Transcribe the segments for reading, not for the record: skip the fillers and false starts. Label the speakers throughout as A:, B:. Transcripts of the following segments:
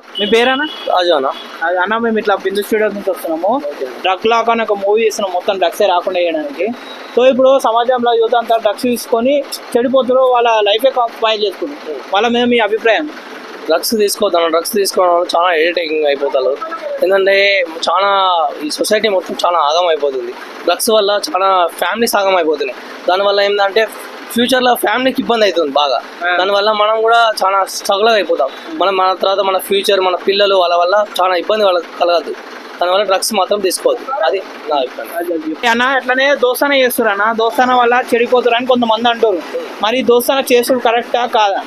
A: మీ పేరేనా?
B: రాజు అన్న.
A: అది అన్న, మేము ఇట్లా బిందు స్టూడియోస్ నుంచి వస్తున్నాము. డ్రగ్ లాక్ అని ఒక మూవీ చేస్తున్నాం, మొత్తం డ్రగ్సే రాకుండా చేయడానికి. సో ఇప్పుడు సమాజంలో యువత అంతా డ్రగ్స్ తీసుకొని చెడిపోతారు, వాళ్ళ లైఫే స్పాయిల్ చేసుకుంటారు. వాళ్ళ మీద మీ అభిప్రాయం?
B: డ్రగ్స్ తీసుకోవద్దాను. డ్రగ్స్ తీసుకోవడం వల్ల చాలా ఇరిటేటింగ్ అయిపోతారు. ఎందుకంటే చాలా ఈ సొసైటీ మొత్తం చాలా ఆగం అయిపోతుంది. డ్రగ్స్ వల్ల చాలా ఫ్యామిలీస్ ఆగం అయిపోతున్నాయి. దానివల్ల ఏంటంటే ఫ్యూచర్లో ఫ్యామిలీకి ఇబ్బంది అవుతుంది బాగా. దానివల్ల మనం కూడా చాలా స్ట్రగుల్ అయిపోతాం. మన తర్వాత మన ఫ్యూచర్, మన పిల్లలు వాళ్ళ వల్ల చాలా ఇబ్బంది వాళ్ళకి కలగదు. దానివల్ల డ్రగ్స్ మాత్రం తీసుకోవద్దు. అది నా అభిప్రాయం.
A: అన్న ఎట్లనే దోస్తాన చేస్తారు అన్న, దోస్తాన వల్ల చెడిపోతారు అని కొంతమంది అంటారు. మరి దోస్తాన చేసుడు కరెక్టా కాదా?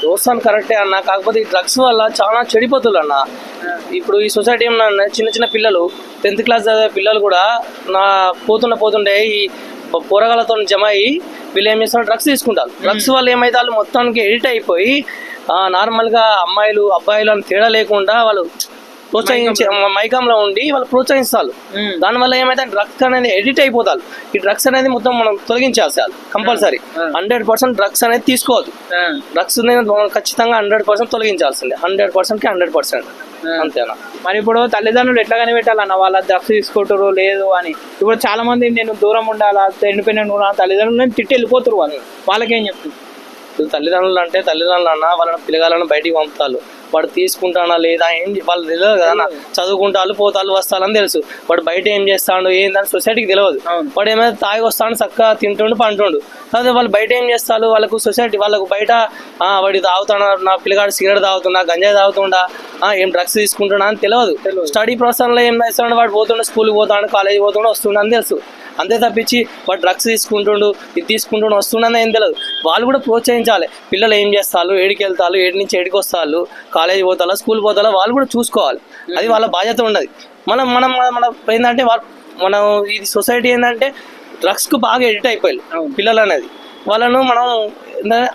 B: దోస్తాను కరెక్టే అన్న, కాకపోతే ఈ డ్రగ్స్ వల్ల చాలా చెడిపోతుంది అన్న. ఇప్పుడు ఈ సొసైటీ చిన్న చిన్న పిల్లలు 10th క్లాస్ చదివే పిల్లలు కూడా పోతుండే ఈ పోరగాళ్ళతో జమ అయ్యి వీళ్ళు ఏం చేస్తున్నారు, డ్రగ్స్ తీసుకుంటారు. డ్రగ్స్ వల్ల ఏమైతే వాళ్ళు మొత్తానికి ఎడిట్ అయిపోయి నార్మల్గా అమ్మాయిలు అబ్బాయిలు అని తేడా లేకుండా వాళ్ళు ప్రోత్సహించే మైకంలో ఉండి వాళ్ళు ప్రోత్సహిస్తారు. దానివల్ల ఏమైతే డ్రగ్స్ అనేది ఎడిట్ అయిపోతారు. ఈ డ్రగ్స్ అనేది మొత్తం మనం తొలగించేస్తారు కంపల్సరీ. 100% డ్రగ్స్ అనేది తీసుకోవద్దు. డ్రగ్స్ ఖచ్చితంగా 100% తొలగించాల్సిందే. 100%కి 100%. అంతేనా?
A: మరి ఇప్పుడు తల్లిదండ్రులు ఎట్లా కనిపెట్టాలన్న వాళ్ళ డ్రగ్స్ తీసుకుంటారు లేదు అని? ఇప్పుడు చాలా మంది నేను దూరం ఉండాలా, ఇండిపెండెంట్ ఉండాలా, తల్లిదండ్రులను తిట్టి వెళ్ళిపోతారు. వాళ్ళకేం చెప్తుంది?
B: తల్లిదండ్రులు అంటే తల్లిదండ్రులు అన్న వాళ్ళ పిల్లగాళ్ళని బయటికి పంపుతారు. వాడు తీసుకుంటానా లేదా ఏం వాళ్ళు తెలియదు కదా. చదువుకుంటారు, పోతాలు, వస్తాలని తెలుసు. వాడు బయట ఏం చేస్తాడు ఏందని సొసైటీకి తెలియదు. వాడు ఏమైనా తాగి వస్తాడు, చక్కగా తింటుండు పంటుండు. అదే వాళ్ళు బయట ఏం చేస్తారు, వాళ్ళకు సొసైటీ వాళ్ళకు బయట వాడి తాగుతాడు, నా పిల్లగాడు సిగరెట్ తాగుతున్నా, గంజాయి తాగుతుండా, ఏం డ్రగ్స్ తీసుకుంటున్నా అని తెలియదు. స్టడీ ప్రాసెస్లో ఏం చేస్తాడు, వాడు పోతుండే, స్కూల్కి పోతాడు, కాలేజీ పోతుండే, వస్తుండ అని తెలుసు. అంతే తప్పించి వాడు డ్రగ్స్ తీసుకుంటుండు, ఇది తీసుకుంటుండు, వస్తుండని ఏం తెలియదు. వాళ్ళు కూడా ప్రోత్సహించాలి. పిల్లలు ఏం చేస్తారు, ఏడికి వెళ్తారు, ఏడి నుంచి ఏడికి వస్తారు, కాలేజీ పోతారా, స్కూల్ పోతారా, వాళ్ళు కూడా చూసుకోవాలి. అది వాళ్ళ బాధ్యత ఉన్నది. మనం మనం మన ఏంటంటే మనం ఇది సొసైటీ ఏంటంటే డ్రగ్స్కు బాగా ఎడిట్ అయిపోయారు పిల్లలు అనేది. వాళ్ళను మనం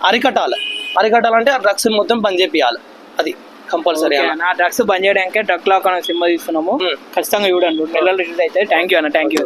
B: అరికట్టాలంటే ఆ డ్రగ్స్ మొత్తం బంద్ చేపియాలి. అది కంపల్సరీ.
A: నా డ్రగ్స్ బంద్ చేయడానికే డ్రగ్ లాక్ అనే సినిమా తీస్తున్నాము. ఖచ్చితంగా చూడండి, నెలలు రిలీజ్ అయితే. థ్యాంక్ యూ అన్న, థ్యాంక్ యూ.